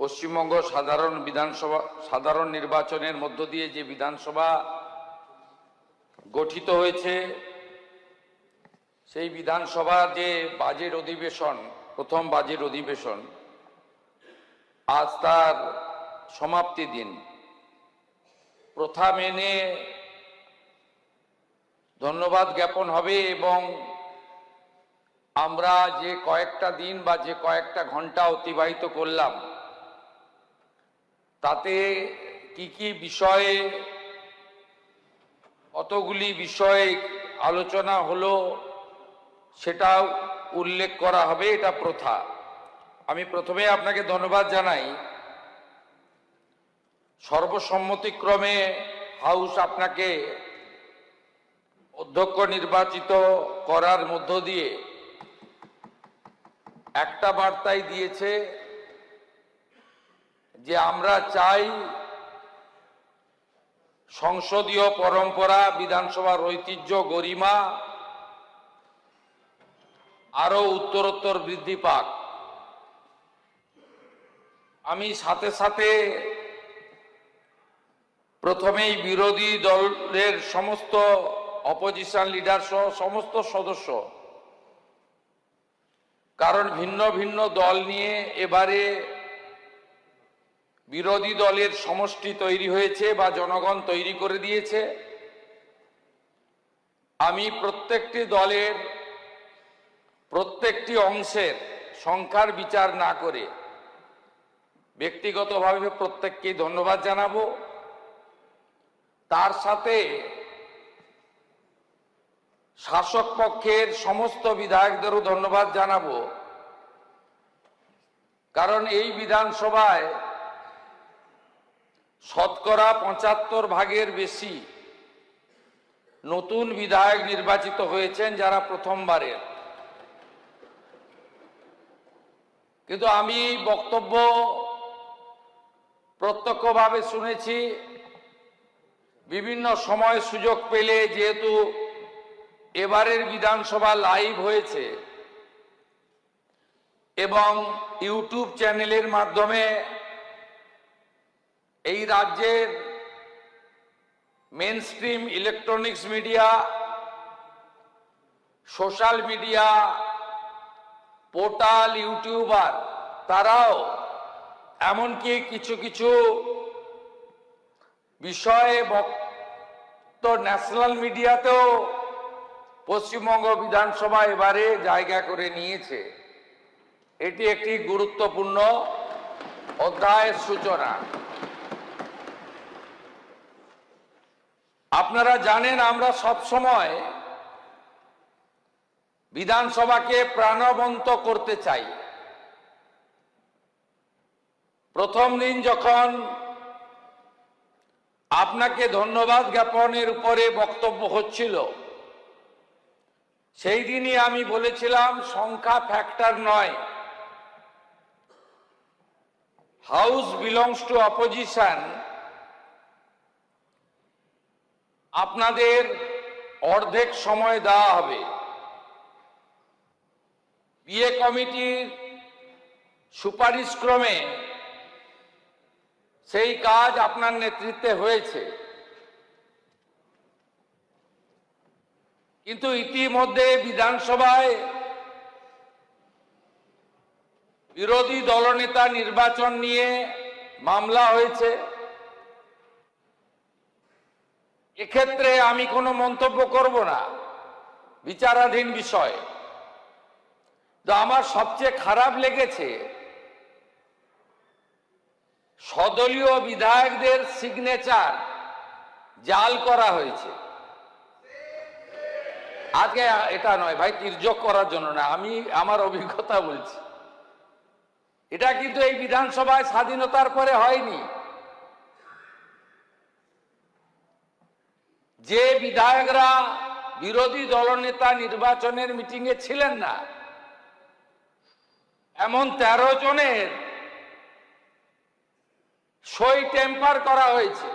পশ্চিমবঙ্গ সাধারণ নির্বাচনের মধ্য দিয়ে যে বিধানসভা গঠিত হয়েছে, সেই বিধানসভা যে বাজেট অধিবেশন, প্রথম বাজেট অধিবেশন, আজ তার সমাপ্তি দিন। প্রথা মেনে ধন্যবাদ জ্ঞাপন হবে এবং আমরা যে কয়েকটা দিন বা যে কয়েকটা ঘন্টা অতিবাহিত করলাম, তাতে কি কি বিষয়ে, কতগুলি বিষয়ে আলোচনা হলো সেটা উল্লেখ করা হবে। এটা প্রথা। আমি প্রথমে আপনাকে ধন্যবাদ জানাই, সর্বসম্মতিক্রমে হাউস আপনাকে অধ্যক্ষ নির্বাচিত করার মধ্য দিয়ে একটা বার্তাই দিয়েছে যে আমরা চাই সংসদীয় পরম্পরা, বিধানসভার ঐতিহ্য, গরিমা আরো উত্তরোত্তর বৃদ্ধি পাক। আমি সাথে সাথে প্রথমেই বিরোধী দলের সমস্ত অপোজিশন লিডার সহ সমস্ত সদস্য, কারণ ভিন্ন ভিন্ন দল নিয়ে এবারে বিরোধী দলের সমষ্টি তৈরি হয়েছে বা জনগণ তৈরি করে দিয়েছে। আমি প্রত্যেকটি দলের প্রত্যেকটি অংশের সংখ্যার বিচার না করে ব্যক্তিগতভাবে প্রত্যেককে ধন্যবাদ জানাবো। তার সাথে শাসক পক্ষের সমস্ত বিধায়কদেরও ধন্যবাদ জানাবো, কারণ এই বিধানসভায় শতকরা ৭৫% বেশি নতুন বিধায়ক নির্বাচিত হয়েছেন, যারা প্রথমবারের। কিন্তু আমি বক্তব্য প্রত্যক্ষভাবে শুনেছি, বিভিন্ন সময় সুযোগ পেলে, যেহেতু এবারের বিধানসভা লাইভ হয়েছে এবং ইউটিউব চ্যানেলের মাধ্যমে এই রাজ্যের mainstream electronics media, social media, portal, YouTuber, তারাও এমনকি কিছু কিছু বিষয়ে ন্যাশনাল মিডিয়াতেও পশ্চিমবঙ্গ বিধানসভা এবারে জায়গা করে নিয়েছে। এটি একটি গুরুত্বপূর্ণ অধ্যায়ের সূচনা। আপনারা জানেন, আমরা সবসময় বিধানসভাকে প্রাণবন্ত করতে চাই। প্রথম দিন যখন আপনাকে ধন্যবাদ জ্ঞাপনের উপরে বক্তব্য হচ্ছিল, সেই দিনই আমি বলেছিলাম সংখ্যা ফ্যাক্টর নয়। House belongs to opposition. আপনাদের অর্ধেক সময় দেওয়া হবে। বিএ কমিটির সুপারিশ ক্রমে সেই কাজ আপনার নেতৃত্বে হয়েছে, কিন্তু ইতিমধ্যে বিধানসভায় বিরোধী দলনেতা নির্বাচন নিয়ে মামলা হয়েছে। এক্ষেত্রে আমি কোনো মন্তব্য করব না, বিচারাধীন বিষয়। তো আমার সবচেয়ে খারাপ লেগেছে, সদলীয় বিধায়কদের সিগনেচার জাল করা হয়েছে। আজকে এটা নয় ভাই, তির্যক করার জন্য না, আমি আমার অভিজ্ঞতা বলছি। এটা কিন্তু এই বিধানসভায় স্বাধীনতার পরে হয়নি। যে বিধায়করা বিরোধী দলনেতা নির্বাচনের মিটিংয়ে ছিলেন না, এমন 13 জনের সই টেম্পার করা হয়েছে।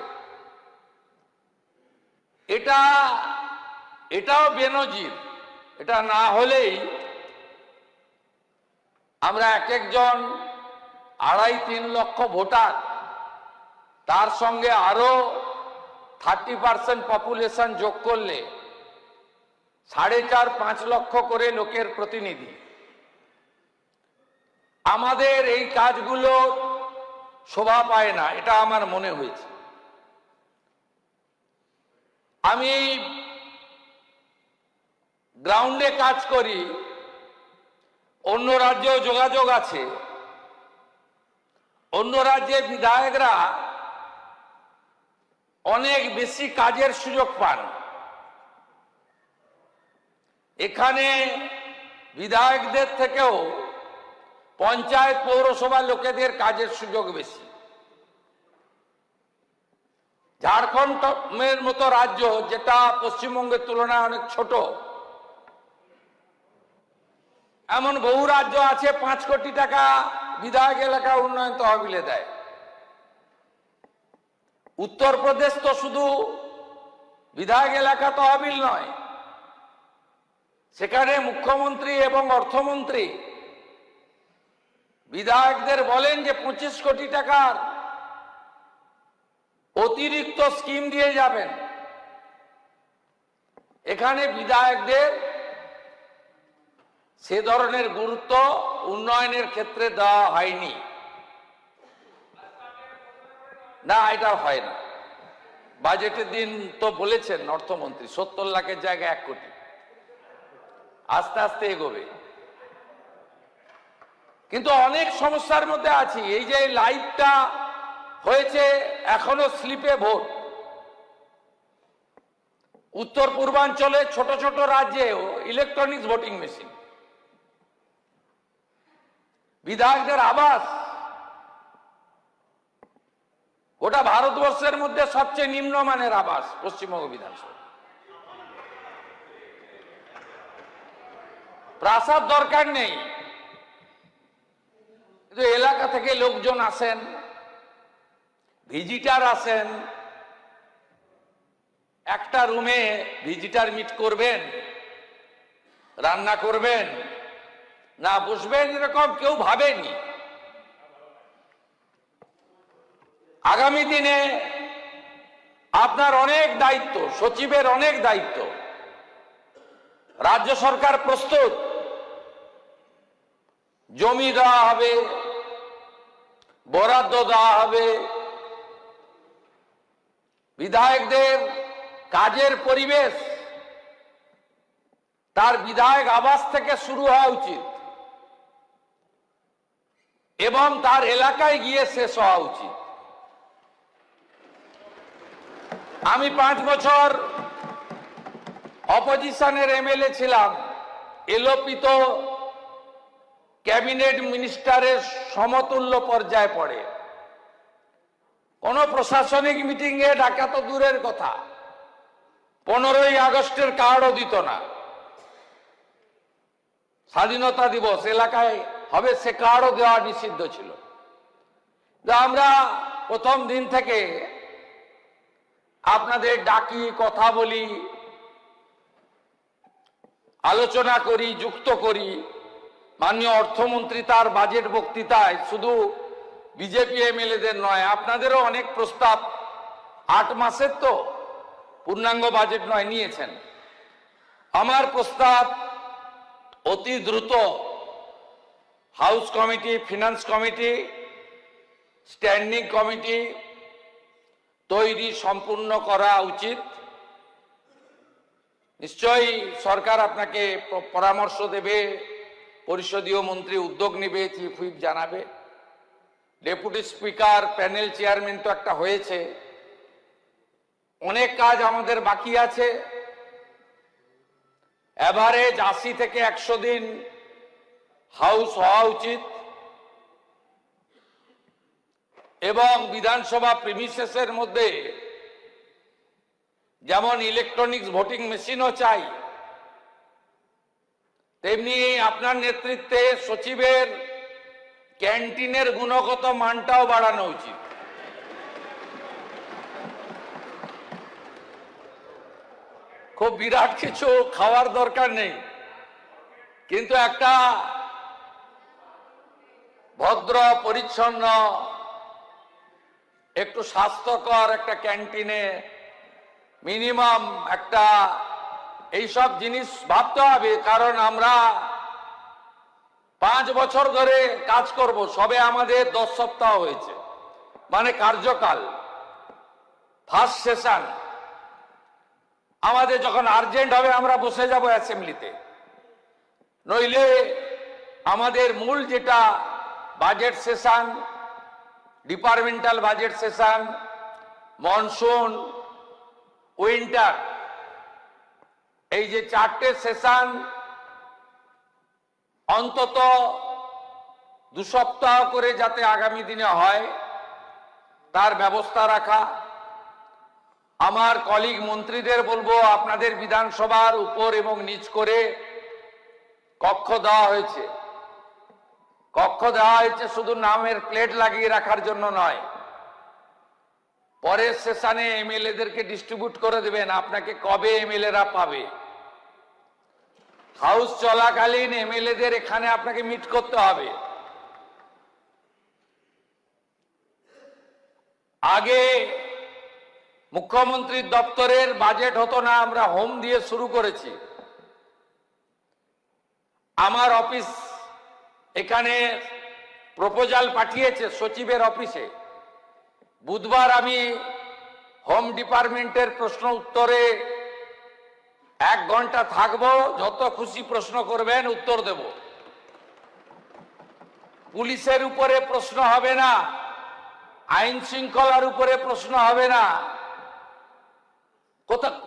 এটাও বেনজির। এটা না হলেই আমরা এক একজন 2.5-3 লক্ষ ভোটার, তার সঙ্গে আরো 30% পপুলেশন যোগ করলে 4.5-5 লক্ষ করে লোকের প্রতিনিধি। আমাদের এই কাজগুলো শোভা পায় না, এটা আমার মনে হয়েছে। আমি গ্রাউন্ডে কাজ করি, অন্য রাজ্যেও যোগাযোগ আছে। অন্য রাজ্যে বিধায়করা অনেক বেশি কাজের সুযোগ পান, এখানে বিধায়কদের থেকেও পঞ্চায়েত পৌরসভা লোকেদের কাজের সুযোগ বেশি। ঝাড়খণ্ডের মতো রাজ্য, যেটা পশ্চিমবঙ্গের তুলনায় অনেক ছোট, এমন বহু রাজ্য আছে 5 কোটি টাকা বিধায়ক এলাকা উন্নয়ন তহবিলে দেয়। উত্তরপ্রদেশ তো শুধু বিধায়ক এলাকা তহবিল নয়, সেখানে মুখ্যমন্ত্রী এবং অর্থমন্ত্রী বিধায়কদের বলেন যে 25 কোটি টাকার অতিরিক্ত স্কিম দিয়ে যাবেন। এখানে বিধায়কদের সে ধরনের গুরুত্ব উন্নয়নের ক্ষেত্রে দেওয়া হয়নি। না, এটা হয় না। বাজেটের দিন তো বলেছেন অর্থমন্ত্রী 70 লাখের জায়গায় 1 কোটি, আস্তে আস্তে এগোবে। কিন্তু অনেক সমস্যার মধ্যে আছি। এই যে লাইভটা হয়েছে, এখনো স্লিপে ভোট। উত্তর পূর্বাঞ্চলে ছোট ছোট রাজ্যেও ইলেকট্রনিক্স ভোটিং মেশিন। বিধায়কদের আবাস গোটা ভারতবর্ষের মধ্যে সবচেয়ে নিম্নমানের আবাস পশ্চিমবঙ্গ বিধানসভা। প্রাসাদ দরকার নেই, কিন্তু এলাকা থেকে লোকজন আসেন, ভিজিটার আসেন, একটা রুমে ভিজিটার মিট করবেন, রান্না করবেন, না বসবেন, এরকম কেউ ভাবেনি। আগামী দিনে আপনার অনেক দায়িত্ব, সচিবের অনেক দায়িত্ব। রাজ্য সরকার প্রস্তুত, জমি দেওয়া হবে, বরাদ্দ দেওয়া হবে। বিধায়কদের কাজের পরিবেশ তার বিধায়ক আবাস থেকে শুরু হওয়া উচিত এবং তার এলাকায় গিয়ে শেষ হওয়া উচিত। আমি 5 বছর অপোজিশনের এমএলএ ছিলাম। এলোপিত ক্যাবিনেট মিনিস্টারের সমতুল্য পর্যায়ে পড়ে। কোন প্রশাসনিক মিটিংয়ে ডাকা তো দূরের কথা, 15ই আগস্টের কার্ডও দিত না। স্বাধীনতা দিবস এলাকায় হবে, সে কার্ডও দেওয়া নিষিদ্ধ ছিল। আমরা প্রথম দিন থেকে আপনাদের ডাকি, কথা বলি, আলোচনা করি, যুক্ত করি। মাননীয় অর্থমন্ত্রী তার বাজেট বক্তৃতায় শুধু বিজেপি এমএলএদের নয়, আপনাদেরও অনেক প্রস্তাব, 8 মাসের তো পূর্ণাঙ্গ বাজেট নয়, নিয়েছেন। আমার প্রস্তাব অতি দ্রুত house committee, finance committee, standing committee তৈরি সম্পূর্ণ করা উচিত। নিশ্চয়ই সরকার আপনাকে পরামর্শ দেবে, পরিষদীয় মন্ত্রী উদ্যোগ নেবে, চিফ হুইপ জানাবে। ডেপুটি স্পিকার, প্যানেল চেয়ারম্যান তো একটা হয়েছে। অনেক কাজ আমাদের বাকি আছে। এভারেজ 80 থেকে 100 দিন হাউস হওয়া উচিত এবং বিধানসভা প্রিমিসেসের মধ্যে যেমন ইলেকট্রনিক্স ভোটিং মেশিনও চাই, তেমনি আপনার নেতৃত্বে সচিবের ক্যান্টিনের গুণগত মানটাও বাড়ানো উচিত। খুব বিরাট কিছু খাওয়ার দরকার নেই, কিন্তু একটা ভদ্র পরিচ্ছন্ন একটু স্বাস্থ্যকর একটা ক্যান্টিনে মিনিমাম একটা এইসব জিনিস ভাবতে হবে, কারণ আমরা 5 বছর ধরে কাজ করব, সবে আমাদের 10 সপ্তাহ হয়েছে, মানে কার্যকাল ফার্স্ট সেশন। আমাদের যখন আর্জেন্ট হবে আমরা বসে যাব অ্যাসেম্বলিতে, নইলে আমাদের মূল যেটা budget session, departmental budget session, monsoon, winter, এই যে 4টে সেশন অন্তত 2 সপ্তাহ করে যাতে আগামী দিনে হয় তার ব্যবস্থা রাখা। আমার কলিগ মন্ত্রীদের বলবো, আপনাদের বিধানসভার উপর এবং নিচ করে কক্ষ দেওয়া হয়েছে। কক্ষ দেওয়া হয়েছে শুধু নামের প্লেট লাগিয়ে রাখার জন্য নয়, পরের সেশনে এমএলএদেরকে ডিস্ট্রিবিউট করে দেবেন আপনাকে কবে এমএলএরা পাবে। হাউস চলাকালীন এমএলএদের এখানে আপনাকে মিট করতে হবে। আগে মুখ্যমন্ত্রীর দপ্তরের বাজেট হতো না, আমরা হোম দিয়ে শুরু করেছি। আমার অফিস এখানে প্রপোজাল পাঠিয়েছে সচিবের অফিসে। বুধবার আমি হোম ডিপার্টমেন্টের প্রশ্ন উত্তরে 1 ঘন্টা থাকবো, যত খুশি প্রশ্ন করবেন উত্তর দেব। পুলিশের উপরে প্রশ্ন হবে না, আইন শৃঙ্খলার উপরে প্রশ্ন হবে না।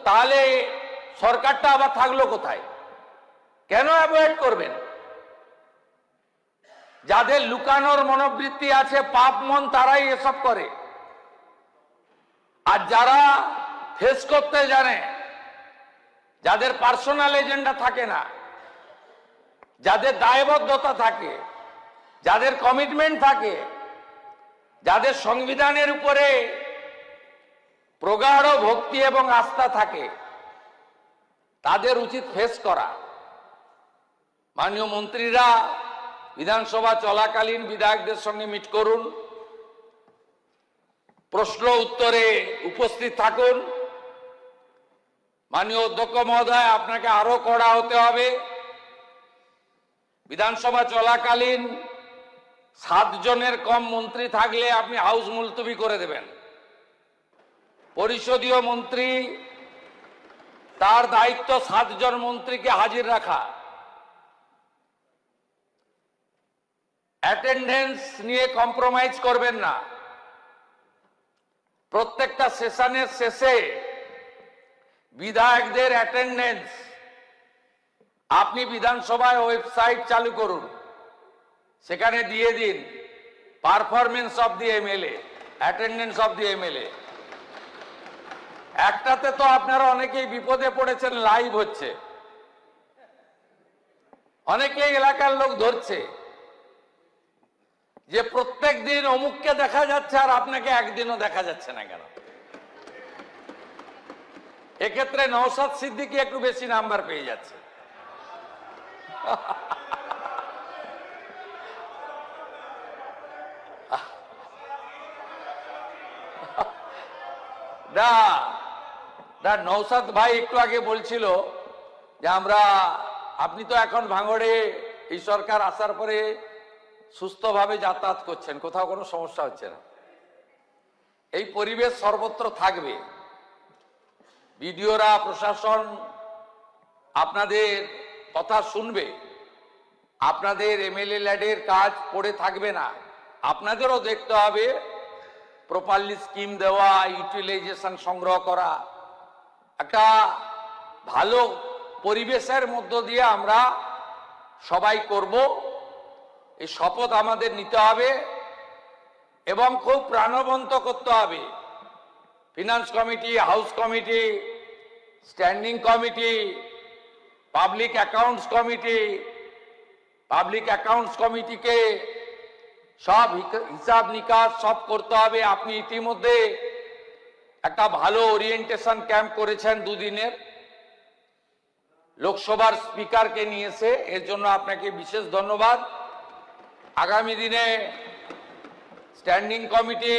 তাহলে সরকারটা আবার থাকলো কোথায়? কেন অ্যাভয়েড করবেন? যাদের লুকানোর মনোবৃত্তি আছে, পাপ মন, তারাই এসব করে। আর যারা ফেস করতে জানে, যাদের পার্সোনাল এজেন্ডা থাকে না, যাদের দায়বদ্ধতা থাকে, যাদের কমিটমেন্ট থাকে, যাদের সংবিধানের উপরে প্রগাঢ় ভক্তি এবং আস্থা থাকে, তাদের উচিত ফেস করা। মাননীয় মন্ত্রীরা বিধানসভা চলাকালীন বিধায়কদের সঙ্গে মিট করুন, প্রশ্ন উত্তরে উপস্থিত থাকুন। মাননীয় অধ্যক্ষ মহোদয়, আপনাকে আরো কড়া হতে হবে। বিধানসভা চলাকালীন 7 জনের কম মন্ত্রী থাকলে আপনি হাউস মুলতবি করে দেবেন। পরিষদীয় মন্ত্রী, তার দায়িত্ব 7 জন মন্ত্রীকে হাজির রাখা। অ্যাটেন্ডেন্স নিয়ে কম্প্রোমাইজ করবেন না। প্রত্যেকটা সেশনের শেষে বিধায়কদের অ্যাটেন্ডেন্স আপনি বিধানসভায় ওয়েবসাইট চালু করুন, সেখানে দিয়ে দিন performance of the MLA, attendance of the MLA. একটাতে তো আপনারা অনেকেই বিপদে পড়েছেন, লাইভ হচ্ছে, অনেকেই এলাকার লোক ধরছে যে প্রত্যেক দিন অমুককে দেখা যাচ্ছে আর আপনাকে একদিনও দেখা যাচ্ছে না কেন। এক্ষেত্রে নওশাদ সিদ্দিকী একটু বেশি নাম্বার পেয়ে যাচ্ছে। নওশাদ ভাই একটু আগে বলছিল যে আপনি তো এখন ভাঙড়ে এই সরকার আসার পরে সুস্থভাবে যাতায়াত করছেন, কোথাও কোনো সমস্যা হচ্ছে না। এই পরিবেশ সর্বত্র থাকবে। বিডিওরা, প্রশাসন আপনাদের কথা শুনবে, আপনাদের এমএলএ ল্যাডের কাজ পড়ে থাকবে না। আপনাদেরও দেখতে হবে প্রপারলি স্কিম দেওয়া, ইউটিলাইজেশন সংগ্রহ করা। একটা ভালো পরিবেশের মধ্য দিয়ে আমরা সবাই করব, এই শপথ আমাদের নিতে হবে এবং খুব প্রাণবন্ত করতে হবে। Finance committee, house committee, standing committee, public accounts কমিটিকে সব হিসাব নিকাশ সব করতে হবে। আপনি ইতিমধ্যে একটা ভালো ওরিয়েন্টেশন ক্যাম্প করেছেন 2 দিনের, লোকসভার স্পিকারকে নিয়েছে, এর জন্য আপনাকে বিশেষ ধন্যবাদ। আগামী দিনে স্ট্যান্ডিং কমিটি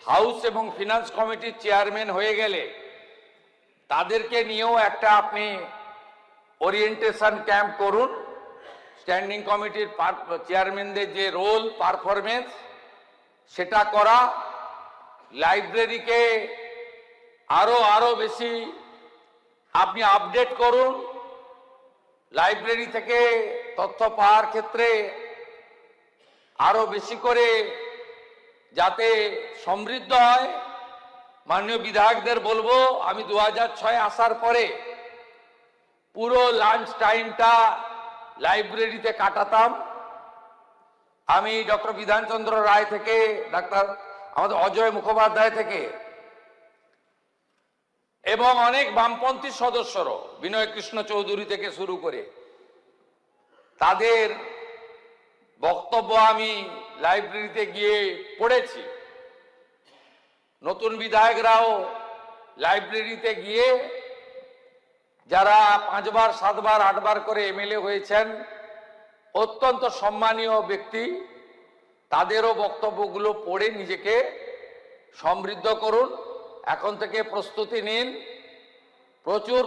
হাউস এবং ফিনান্স কমিটির চেয়ারম্যান হয়ে গেলে তাদেরকে নিয়েও একটা আপনি ওরিয়েন্টেশন ক্যাম্প করুন। স্ট্যান্ডিং কমিটির চেয়ারম্যানদের যে রোল পারফরমেন্স সেটা করা, লাইব্রেরিকে আরো বেশি আপনি আপডেট করুন। লাইব্রেরি থেকে তথ্য পাওয়ার ক্ষেত্রে আরো বেশি করে যাতে সমৃদ্ধ হয়। মাননীয় বিধায়কদের বলবো, আমি 2006 আসার পরে পুরো লাঞ্চ টাইমটা লাইব্রেরিতে কাটাতাম। আমি ডক্টর বিধানচন্দ্র রায় থেকে, ডাক্তার আমাদের অজয় মুখোপাধ্যায় থেকে এবং অনেক বামপন্থী সদস্যরও, বিনয় কৃষ্ণ চৌধুরী থেকে শুরু করে, তাদের বক্তব্য আমি লাইব্রেরিতে গিয়ে পড়েছি। নতুন বিধায়করাও লাইব্রেরিতে গিয়ে, যারা 5 বার 7 বার 8 বার করে এমএলএ হয়েছেন, অত্যন্ত সম্মানীয় ব্যক্তি, তাদেরও বক্তব্যগুলো পড়ে নিজেকে সমৃদ্ধ করুন। এখন থেকে প্রস্তুতি নিন। প্রচুর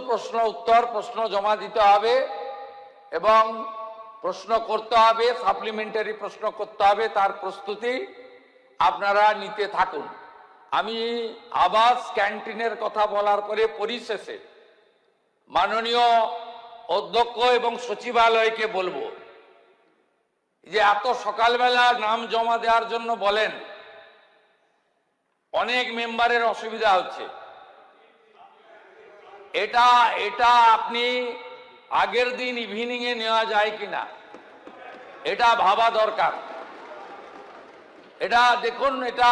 প্রশ্ন জমা দিতে হবে এবং প্রশ্ন করতে হবে, সাপ্লিমেন্টারি প্রশ্ন করতে হবে, তার প্রস্তুতি আপনারা নিতে থাকুন। আমি আবাস ক্যান্টিনের কথা বলার পরে পরিশেষে মাননীয় অধ্যক্ষ এবং সচিবালয়কে বলবো যে এত সকালবেলা নাম জমা দেওয়ার জন্য বলেন, অনেক মেম্বারের অসুবিধা হচ্ছে। এটা আপনি আগের দিন ইভিনিং এ নেওয়া যায় কিনা, এটা ভাবা দরকার। এটা দেখুন, এটা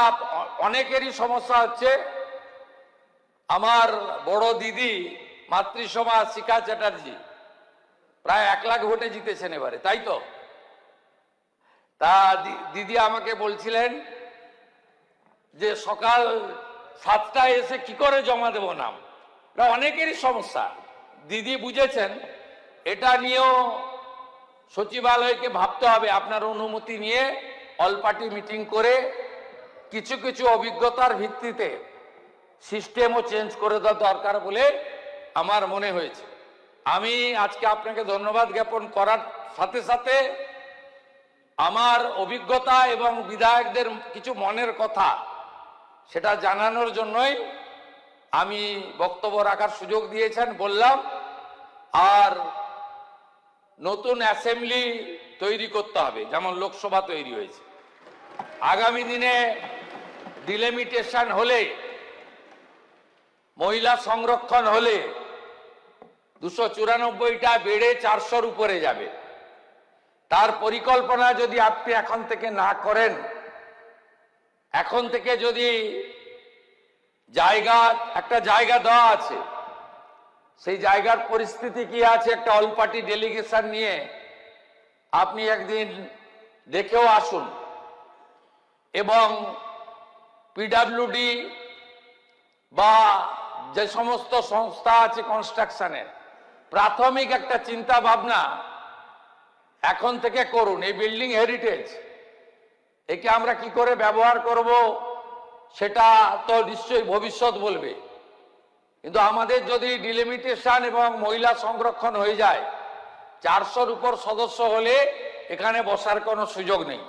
অনেকেরই সমস্যা হচ্ছে। আমার বড় দিদি মাতৃসভা শিখা চ্যাটার্জি প্রায় 1 লাখ ভোটে জিতেছেন এবারে, তাই তো? তা দিদি আমাকে বলছিলেন যে সকাল 7টায় এসে কি করে জমা দেব নাম। এটা অনেকেরই সমস্যা, দিদি বুঝেছেন। এটা নিয়েও সচিবালয়কে ভাবতে হবে। আপনার অনুমতি নিয়ে অল পার্টি মিটিং করে কিছু কিছু অভিজ্ঞতার ভিত্তিতে সিস্টেমও চেঞ্জ করে দেওয়া দরকার বলে আমার মনে হয়েছে। আমি আজকে আপনাকে ধন্যবাদ জ্ঞাপন করার সাথে সাথে আমার অভিজ্ঞতা এবং বিধায়কদের কিছু মনের কথা সেটা জানানোর জন্যই আমি বক্তব্য রাখার সুযোগ দিয়েছেন বললাম। আর নতুন অ্যাসেম্বলি তৈরি করতে হবে, যেমন লোকসভা তৈরি হয়েছে। আগামী দিনে ডিলিমিটেশন হলে, মহিলা সংরক্ষণ হলে 294টা বেড়ে 400-র উপরে যাবে। তার পরিকল্পনা যদি আপনি এখন থেকে না করেন, এখন থেকে যদি একটা জায়গা দেওয়া আছে, সেই জায়গার পরিস্থিতি কি আছে, একটা অল পার্টি ডেলিগেশন নিয়ে আপনি একদিন দেখেও আসুন। এবং পিডব্লিউডি বা যে সমস্ত সংস্থা আছে কনস্ট্রাকশনের, প্রাথমিক একটা চিন্তা ভাবনা এখন থেকে করুন। এই বিল্ডিং হেরিটেজ, একে আমরা কি করে ব্যবহার করব সেটা তো নিশ্চয়ই ভবিষ্যৎ বলবে। কিন্তু আমাদের যদি ডিলিমিটেশন এবং মহিলা সংরক্ষণ হয়ে যায়, 400-র উপর সদস্য হলে এখানে বসার কোনো সুযোগ নেই।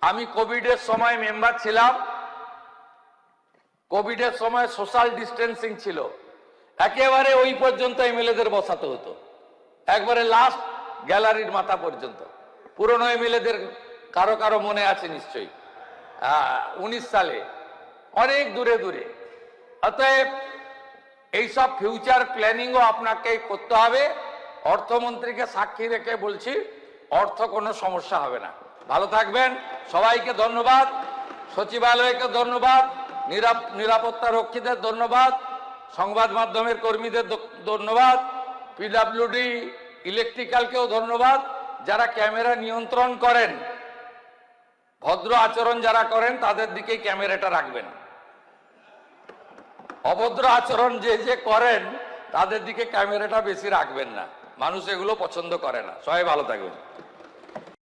আমি কোভিডের সময় মেম্বার ছিলাম। কোভিডের সময় সোশ্যাল ডিস্টেন্সিং ছিল, একেবারে ওই পর্যন্ত এমএলএদের বসাতে হতো, একবারে লাস্ট গ্যালারির মাথা পর্যন্ত। পুরনো এমএলএদের কারো কারো মনে আছে নিশ্চয়ই, 19 সালে, অনেক দূরে দূরে। অতএব এইসব ফিউচার প্ল্যানিংও আপনাকে করতে হবে। অর্থমন্ত্রীকে সাক্ষী রেখে বলছি, অর্থ কোনো সমস্যা হবে না। ভালো থাকবেন, সবাইকে ধন্যবাদ, সচিবালয়কে ধন্যবাদ, নিরাপত্তা রক্ষীদের ধন্যবাদ, সংবাদ মাধ্যমের কর্মীদের ধন্যবাদ, পিডব্লিউডি ইলেকট্রিক্যালকেও ধন্যবাদ। যারা ক্যামেরা নিয়ন্ত্রণ করেন, ভদ্র আচরণ যারা করেন তাদের দিকেই ক্যামেরাটা রাখবেন। অভদ্র আচরণ যে করেন তাদের দিকে ক্যামেরাটা বেশি রাখবেন না, মানুষ এগুলো পছন্দ করে না। সবাই ভালো থাকবেন।